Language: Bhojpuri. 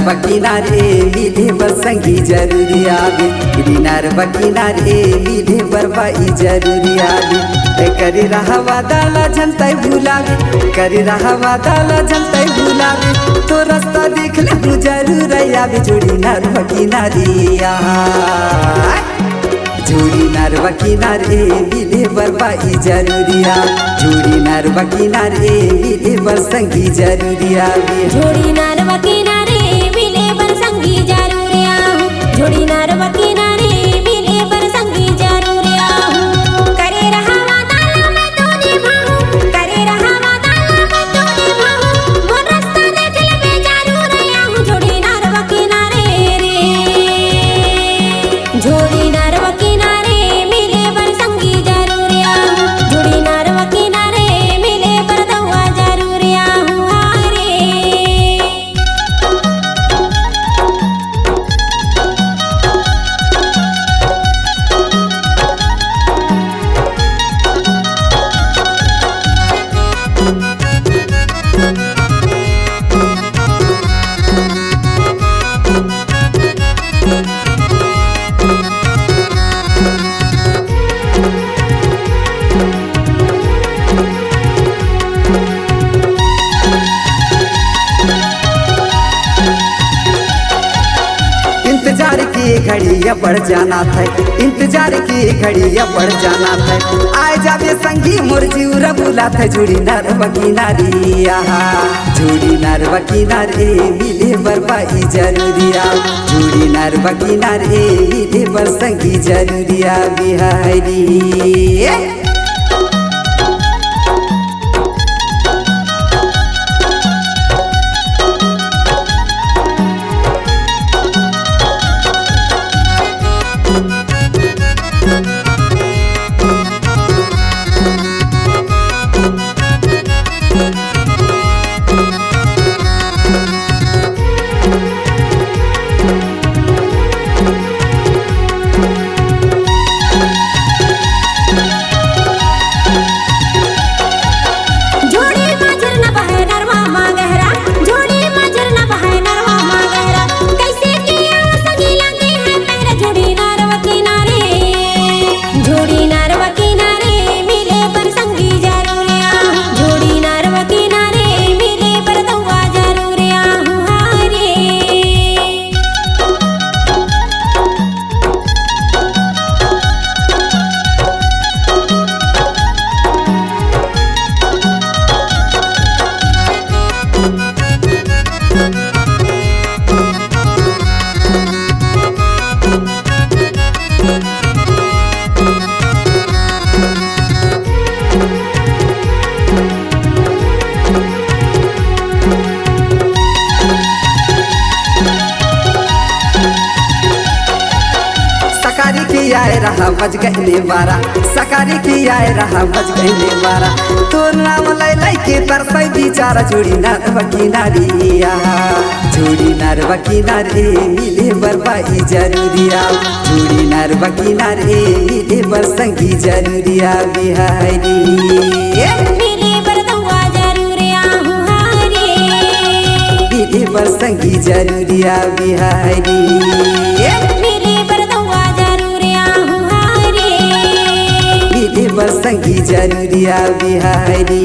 बकिनारे मिले बरसंगी जरूरी आवे दिनार बकिनारे मिले बरबाई जरूरी आवे करे रहा वादाला जनता भुलावे करे रहा वादाला जनता भुलावे तो रास्ता देख ले तू जरूर आवे जोड़ी नार बकिनारिया जोड़ी नार बकिनारे मिले बरबाई जरूरिया जोड़ी नार बकिनारे मिले बरसंगी जरूरिया जोड़ी नार बकिनारे मिले बरसंगी जरूरिया जोड़ी नार बकिनारे मिले बरसंगी जरूरिया करे रहा वादा मैं तो निभाऊं करे रहा वादा मैं तो निभाऊं वो रास्ता देख ले मैं जरूर आया हूं जोड़ी नार बकिनारे रे जोड़ी नार बकिनारे मिले बरसंगी जरूरिया जोड़ी नार बकिनारे मिले बरदवा जरूरिया रे इंतजार की घड़ी बढ़ जाना था इंतजार की घड़ी बढ़ जाना था आए जावे संगी मोर जीवरा बुला था जोड़ी नार बकिनारिया जोड़ी नार बकिनारे मिले बरबाई जरूरिया जोड़ी नार बकिनारे मिले बरसंगी जरूरिया बिहारी सकारी की आए रहा बज गहने बारा सकारी की आए रहा बज गहने बारा तोर नाम लै लै के तरसै बिचारा जोड़ी नार बकिनारिया जोड़ी नार बकिनारे मिले बरबाई जरूरिया जोड़ी नार बकिनारे मिले बरसंगी जरूरिया बिहारी मिले बरदवा जरूरिया रे मिले बरसंगी जरूरिया बिहारी मिले बरदवा जरूरिया रे मिले बरसंगी जरूरिया बिहारी